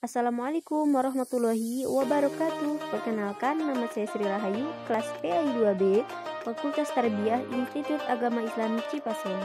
Assalamualaikum warahmatullahi wabarakatuh. Perkenalkan, nama saya Sri Rahayu, kelas PAI 2B, Fakultas Tarbiyah Institut Agama Islam Cipasung.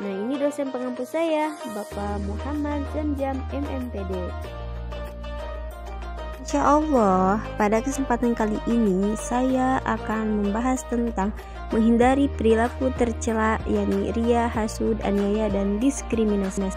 Nah, ini dosen pengampu saya, Bapak Muhammad Zamzam MMPD. Insya Allah, pada kesempatan kali ini saya akan membahas tentang menghindari perilaku tercela, yakni riya, hasud, aniaya, dan diskriminasi.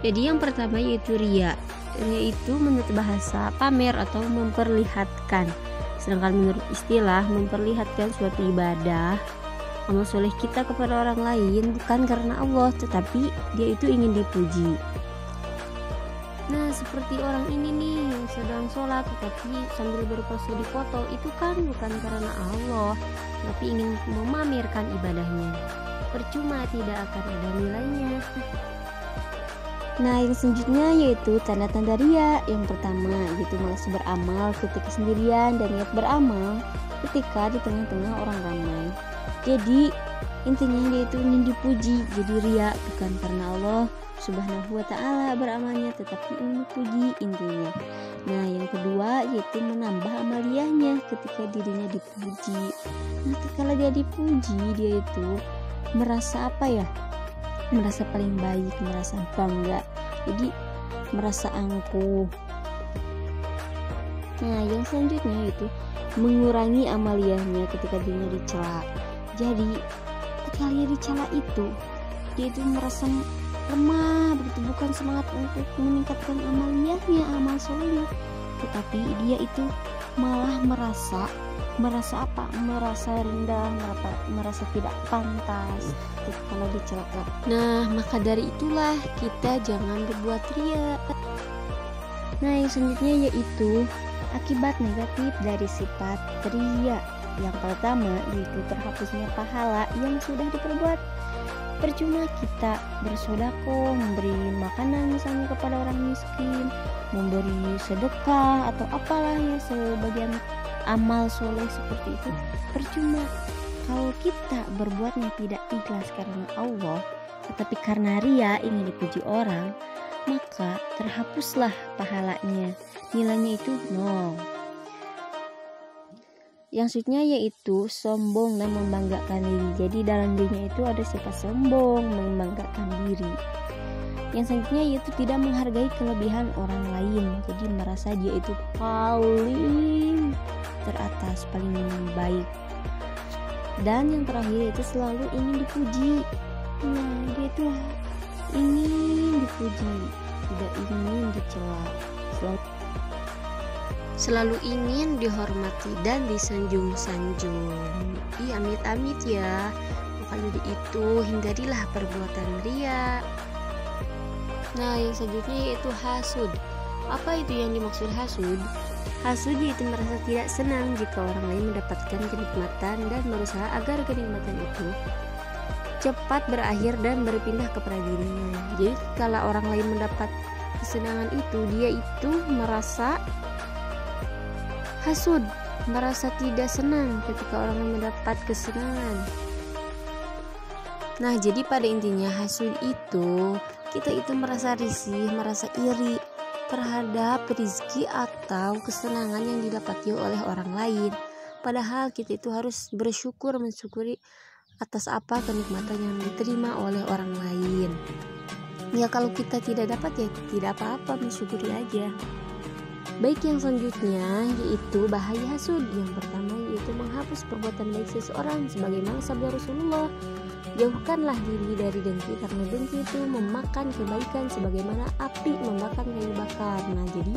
Jadi yang pertama yaitu riya. Riya itu menurut bahasa pamer atau memperlihatkan. Sedangkan menurut istilah memperlihatkan suatu ibadah, amal soleh kita kepada orang lain bukan karena Allah, tetapi dia itu ingin dipuji. Nah, seperti orang ini nih yang sedang sholat tetapi sambil berpose di foto, itu kan bukan karena Allah, tapi ingin memamerkan ibadahnya. Percuma, tidak akan ada nilainya. Nah, yang selanjutnya yaitu tanda-tanda riya. Yang pertama yaitu malas beramal ketika sendirian dan niat beramal ketika di tengah-tengah orang ramai. Jadi intinya yaitu ingin dipuji. Jadi riya bukan karena Allah Subhanahu wa ta'ala beramalnya, tetapi ingin dipuji intinya. Nah, yang kedua yaitu menambah amaliyahnya ketika dirinya dipuji. Nah, kalau dia dipuji, dia itu merasa merasa paling baik, merasa bangga, jadi merasa angkuh. Nah, yang selanjutnya itu mengurangi amaliyahnya ketika dirinya dicela. Jadi ketika dia dicela itu, dia itu merasa lemah begitu, bukan semangat untuk meningkatkan amaliyahnya, amal solehnya, tetapi dia itu malah merasa rendah, merasa tidak pantas kalau dicela. Nah, maka dari itulah kita jangan berbuat riya. Nah, yang selanjutnya yaitu akibat negatif dari sifat riya. Yang pertama yaitu terhapusnya pahala yang sudah diperbuat. Percuma kita bersedekah, memberi makanan misalnya kepada orang miskin, memberi sedekah atau apalah ya, sebagian amal soleh seperti itu, percuma kalau kita berbuatnya tidak ikhlas karena Allah, tetapi karena riya, ingin dipuji orang, maka terhapuslah pahalanya, nilainya itu 0. Yang selanjutnya yaitu sombong dan membanggakan diri. Jadi dalam dirinya itu ada sifat sombong, membanggakan diri. Yang selanjutnya yaitu tidak menghargai kelebihan orang lain. Jadi merasa dia itu paling teratas, paling baik. Dan yang terakhir itu selalu ingin dipuji. Nah, dia itu ingin dipuji, tidak ingin dicela. Selalu ingin dihormati dan disanjung-sanjung. Amit-amit ya. Maka dari itu hindarilah perbuatan riya. Nah, yang selanjutnya yaitu hasud. Apa itu yang dimaksud hasud? Hasud yaitu merasa tidak senang jika orang lain mendapatkan kenikmatan dan berusaha agar kenikmatan itu cepat berakhir dan berpindah kepada dirinya. Jadi kalau orang lain mendapat kesenangan itu, dia itu merasa hasud, merasa tidak senang ketika orang lain mendapat kesenangan. Nah, jadi pada intinya hasud itu kita itu merasa risih, merasa iri terhadap rezeki atau kesenangan yang didapati oleh orang lain. Padahal kita itu harus mensyukuri atas apa kenikmatan yang diterima oleh orang lain. Ya, kalau kita tidak dapat ya tidak apa-apa, mensyukuri aja. Baik, yang selanjutnya yaitu bahaya hasud. Yang pertama yaitu menghapus perbuatan baik seseorang, sebagaimana sabda Rasulullah, jauhkanlah diri dari dengki, karena dengki itu memakan kebaikan sebagaimana api membakar kayu bakar. Nah, jadi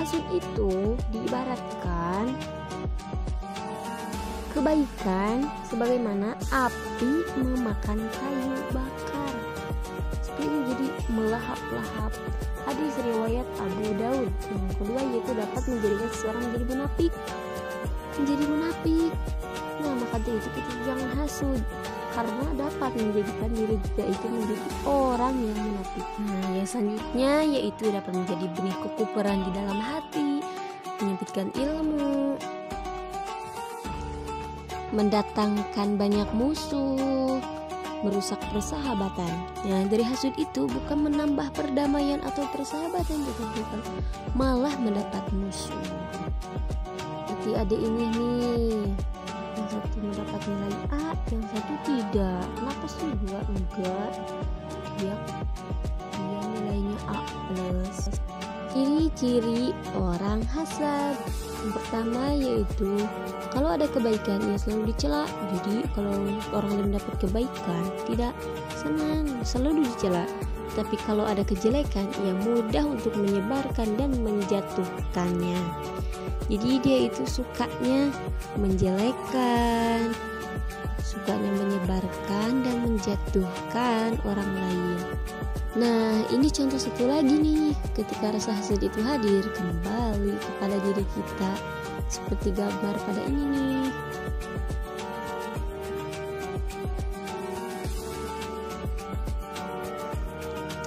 hasud itu diibaratkan kebaikan sebagaimana api memakan kayu bakar. Seperti ini, jadi melahap-lahap. Hadis riwayat Abu Daud. Yang kedua yaitu dapat menjadikan seseorang menjadi munafik. Nah, maka dari itu kita jangan hasud, karena dapat menjadikan diri kita itu menjadi orang yang munafik. Nah, yang selanjutnya yaitu dapat menjadi benih kekufuran di dalam hati, menyempitkan ilmu, mendatangkan banyak musuh, merusak persahabatan. Nah, dari hasud itu bukan menambah perdamaian atau persahabatan, bukan, malah mendapat musuh. Seperti adik ini nih, yang satu mendapat nilai A, yang satu tidak. Kenapa sih dua enggak? Dia nilainya A plus. Ciri-ciri orang hasad. Yang pertama yaitu kalau ada kebaikan ia selalu dicela. Jadi kalau orang lain mendapat kebaikan tidak senang, selalu dicela. Tapi kalau ada kejelekan ia mudah untuk menyebarkan dan menjatuhkannya. Jadi dia itu sukanya menjelekkan, sukanya menyebarkan dan menjatuhkan orang lain. Nah, ini contoh satu lagi nih, ketika rasa hasad itu hadir kembali kepada diri kita, seperti gambar pada ini nih.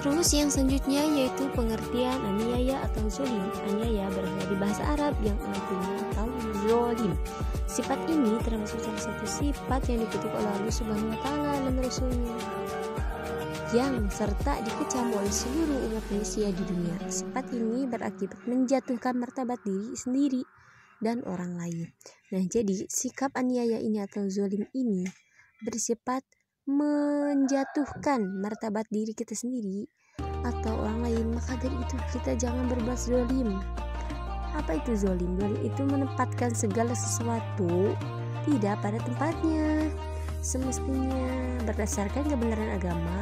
Terus yang selanjutnya yaitu pengertian aniaya atau zolim. Aniaya berasal dari bahasa Arab yang artinya atau zolim. Sifat ini termasuk salah satu sifat yang dikutuk oleh Allah Subhanahu wa Ta'ala dan Rasulnya, yang serta dikecam oleh seluruh umat manusia di dunia. Sifat ini berakibat menjatuhkan martabat diri sendiri dan orang lain. Nah, jadi sikap aniaya ini atau zolim ini bersifat menjatuhkan martabat diri kita sendiri atau orang lain. Maka dari itu kita jangan berbuat zolim. Apa itu zolim? Zolim itu menempatkan segala sesuatu tidak pada tempatnya semestinya. Berdasarkan kebenaran agama,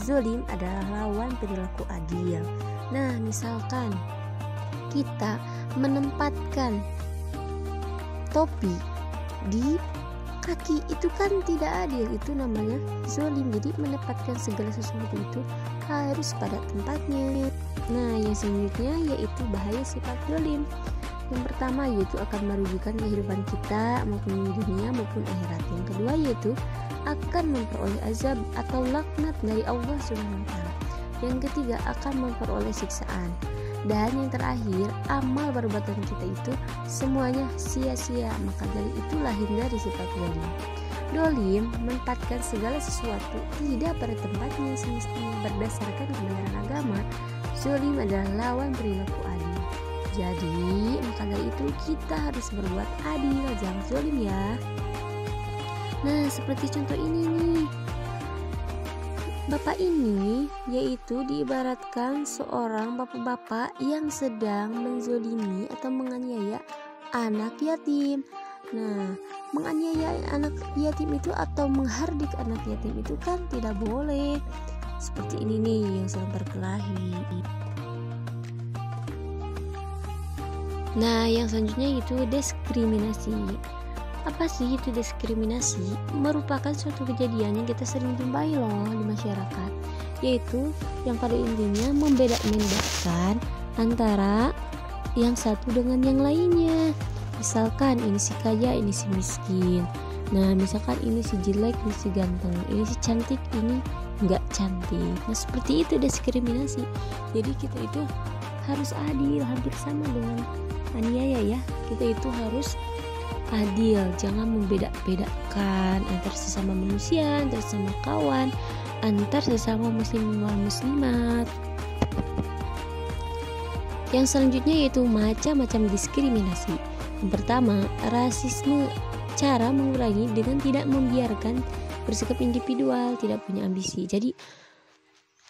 zolim adalah lawan perilaku adil. Nah, misalkan kita menempatkan topi di kaki, itu kan tidak adil, itu namanya zolim. Jadi menempatkan segala sesuatu itu harus pada tempatnya. Nah, yang selanjutnya yaitu bahaya sifat zolim. Yang pertama yaitu akan merugikan kehidupan kita maupun di dunia maupun akhirat. Yang kedua yaitu akan memperoleh azab atau laknat dari Allah Subhanahu wa Ta'ala. Yang ketiga akan memperoleh siksaan. Dan yang terakhir, amal perbuatan kita itu semuanya sia-sia. Maka dari itulah hindari sifat zolim. Zolim menempatkan segala sesuatu tidak pada tempatnya semestinya. Berdasarkan kebenaran agama, zolim adalah lawan perilaku adil. Jadi maka dari itu kita harus berbuat adil, jangan zolim ya. Nah, seperti contoh ini nih. Bapak ini yaitu diibaratkan seorang bapak-bapak yang sedang menzolimi atau menganiaya anak yatim. Nah, menganiaya anak yatim itu atau menghardik anak yatim itu kan tidak boleh. Seperti ini nih yang sedang berkelahi. Nah, yang selanjutnya itu diskriminasi. Apa sih itu diskriminasi? Merupakan suatu kejadian yang kita sering jumpai loh di masyarakat, yaitu yang pada intinya membeda-bedakan antara yang satu dengan yang lainnya. Misalkan ini si kaya, ini si miskin. Nah, misalkan ini si jelek, ini si ganteng, ini si cantik, ini enggak cantik. Nah, seperti itu diskriminasi. Jadi kita itu harus adil, hampir sama dengan aniaya ya. Kita itu harus adil, jangan membeda-bedakan antar sesama manusia, antar sesama kawan, antar sesama muslim wal muslimat. Yang selanjutnya yaitu macam-macam diskriminasi. Yang pertama, rasisme. Cara mengurangi dengan tidak membiarkan bersikap individual, tidak punya ambisi. Jadi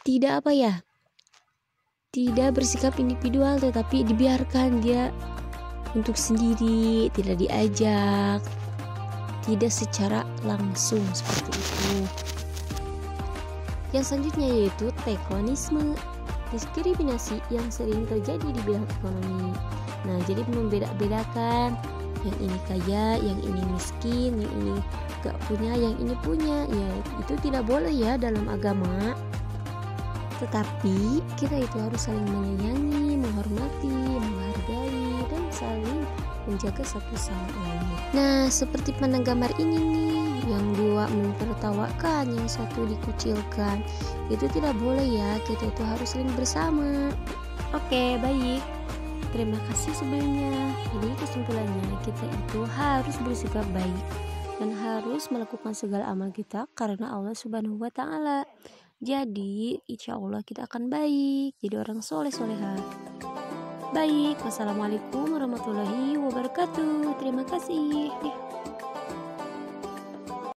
tidak tidak bersikap individual, tetapi dibiarkan dia untuk sendiri, tidak diajak, tidak secara langsung seperti itu. Yang selanjutnya yaitu teknonisme, diskriminasi yang sering terjadi di bidang ekonomi. Nah, jadi membeda-bedakan yang ini kaya, yang ini miskin, yang ini gak punya, yang ini punya. Ya, itu tidak boleh ya dalam agama. Tetapi kita itu harus saling menyayangi, menghormati, menghargai, dan saling menjaga satu sama lain. Nah, seperti pada gambar ini nih, yang dua mentertawakan, yang satu dikucilkan. Itu tidak boleh ya, kita itu harus saling bersama. Oke, baik. Terima kasih sebelumnya. Jadi kesimpulannya, kita itu harus bersikap baik dan harus harus melakukan segala amal kita karena Allah Subhanahu wa Ta'ala. Jadi, insya Allah kita akan baik, jadi orang soleh-soleha. Baik, wassalamualaikum warahmatullahi wabarakatuh. Terima kasih.